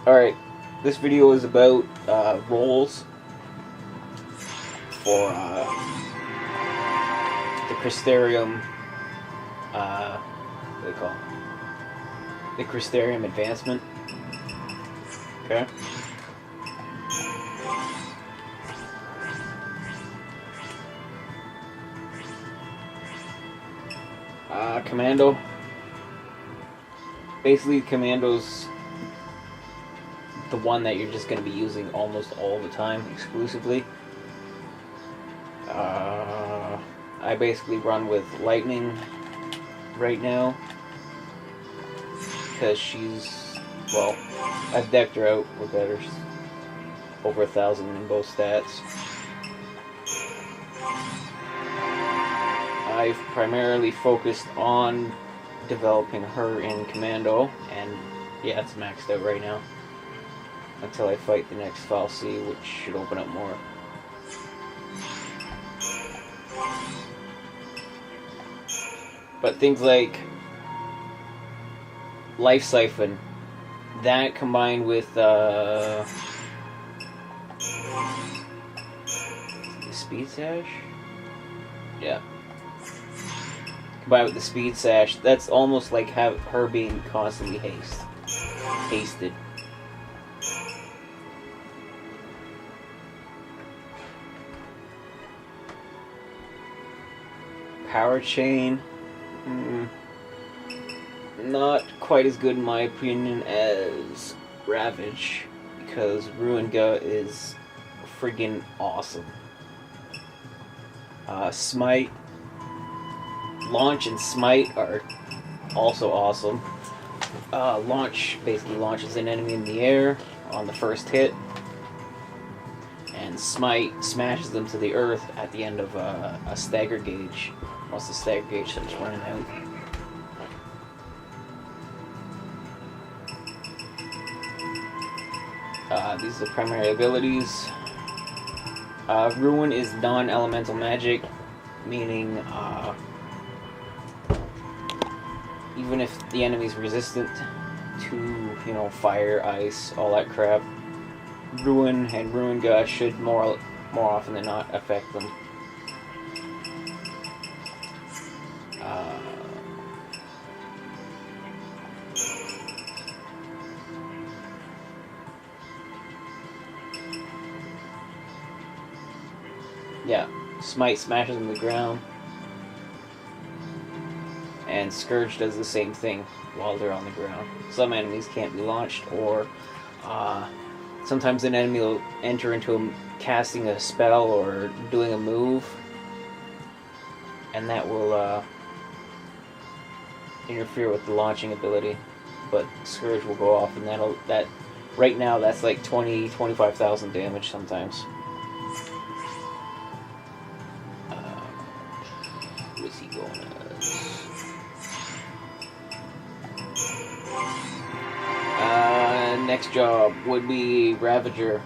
Alright, this video is about roles for the crystarium, what do they call it? The crystarium advancement. Okay. Commando. Basically, Commando's the one that you're just going to be using almost all the time, exclusively. I basically run with Lightning right now, because she's, well, I've decked her out with better, over 1,000 in both stats. I've primarily focused on developing her in Commando, and yeah, it's maxed out right now. Until I fight the next File C, which should open up more. But things like Life Siphon, that combined with the Speed Sash? Yeah. Combined with the Speed Sash, that's almost like her being constantly hasted. Power Chain, not quite as good in my opinion as Ravage, because Runiga is friggin' awesome. Smite, Launch and Smite are also awesome. Launch basically launches an enemy in the air on the first hit, and Smite smashes them to the earth at the end of a stagger gauge, once the stagger gauge starts running out. These are the primary abilities. Ruin is non-elemental magic, meaning even if the enemy's resistant to, fire, ice, all that crap, Ruin and Runiga should more often than not affect them. Yeah, Smite smashes them to the ground, and Scourge does the same thing while they're on the ground. Some enemies can't be launched, or sometimes an enemy will enter into casting a spell or doing a move, and that will interfere with the launching ability. But Scourge will go off, and that right now that's like 25,000 damage sometimes. Where's he going? Next job would be Ravager.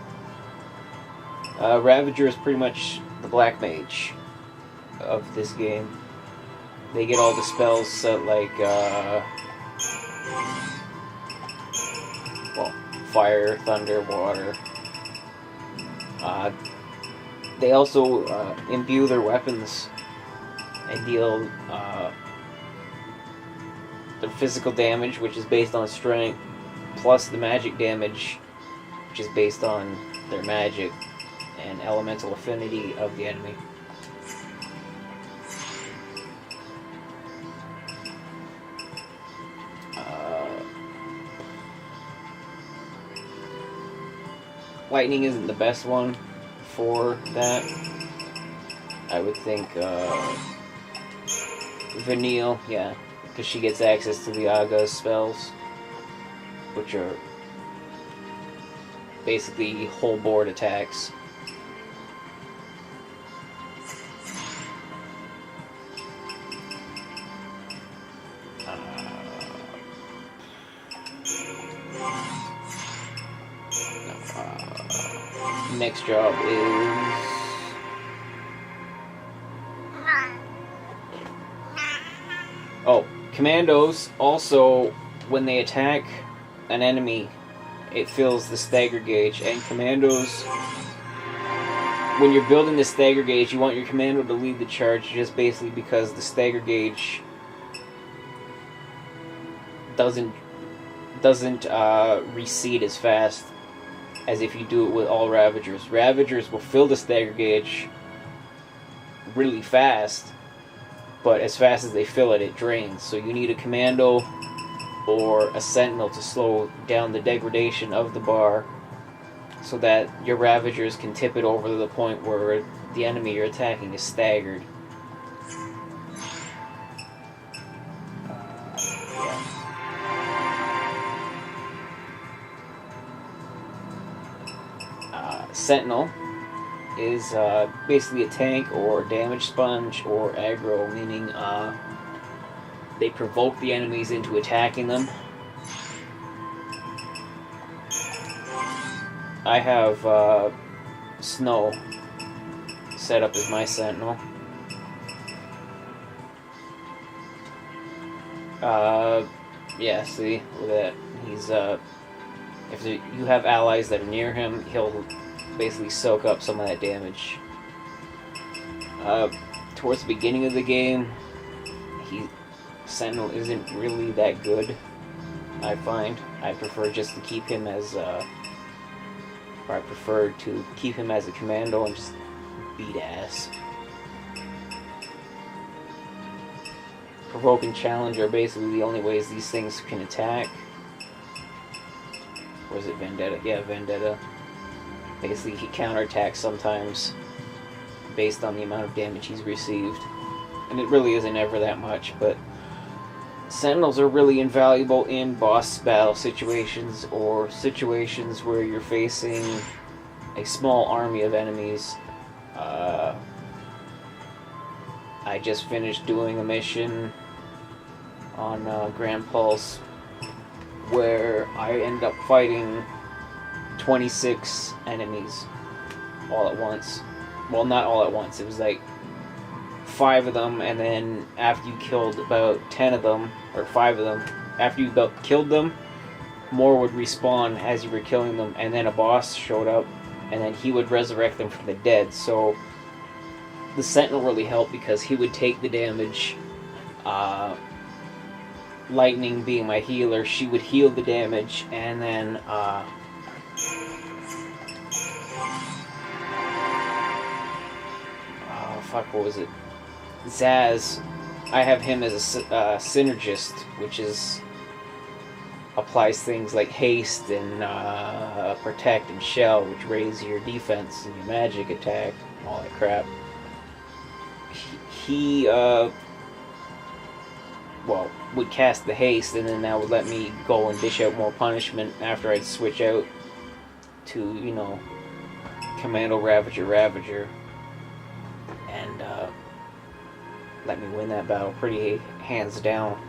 Ravager is pretty much the Blackmage of this game. They get all the spells set like, fire, thunder, water. They also imbue their weapons and deal their physical damage, which is based on strength, plus the magic damage, which is based on their magic and elemental affinity of the enemy. Lightning isn't the best one for that. I would think Vanille, yeah, because she gets access to the Aga's spells, which are basically whole board attacks. Next job is Commandos also, when they attack an enemy it fills the stagger gauge. And commandos, when you're building the stagger gauge, you want your commando to lead the charge, just basically because the stagger gauge doesn't recede as fast as if you do it with all Ravagers. Ravagers will fill the stagger gauge really fast, but as fast as they fill it, it drains. So you need a commando or a sentinel to slow down the degradation of the bar so that your Ravagers can tip it over to the point where the enemy you're attacking is staggered. Sentinel is basically a tank or damage sponge or aggro, meaning they provoke the enemies into attacking them. I have Snow set up as my Sentinel. Yeah, see, look at that. He's if you have allies that are near him, he'll basically soak up some of that damage. Towards the beginning of the game, Sentinel isn't really that good, I find. I prefer just to keep him as I prefer to keep him as a commando and just beat ass. Provoke and challenge are basically the only ways these things can attack. Or is it Vendetta? Yeah, Vendetta. Basically, he counterattacks sometimes based on the amount of damage he's received. And it really isn't ever that much, but Sentinels are really invaluable in boss battle situations or situations where you're facing a small army of enemies. I just finished doing a mission on Grand Pulse where I ended up fighting 26 enemies all at once. Well, not all at once. It was like 5 of them, and then after you killed about 10 of them, or 5 of them, after you about killed them, more would respawn as you were killing them, and then a boss showed up, and then he would resurrect them from the dead. So the Sentinel really helped because he would take the damage. Lightning being my healer, she would heal the damage, and then what was it? Zaz, I have him as a synergist, which is applies things like haste and protect and shell, which raise your defense and your magic attack, and all that crap. He would cast the haste, and then that would let me go and dish out more punishment after I'd switch out to, Commando Ravager. And let me win that battle pretty hands down.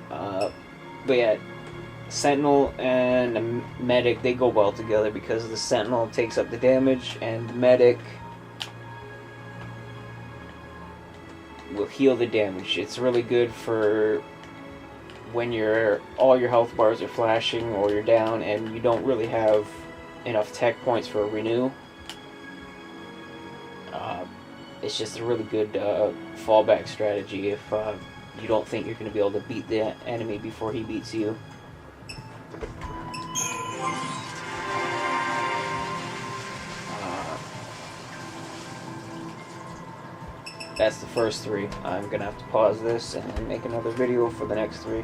But yeah, Sentinel and a Medic, they go well together because the Sentinel takes up the damage and the Medic will heal the damage. It's really good for when all your health bars are flashing or you're down and you don't really have enough tech points for a renew. It's just a really good fallback strategy if you don't think you're going to be able to beat the enemy before he beats you. That's the first 3. I'm going to have to pause this and make another video for the next 3.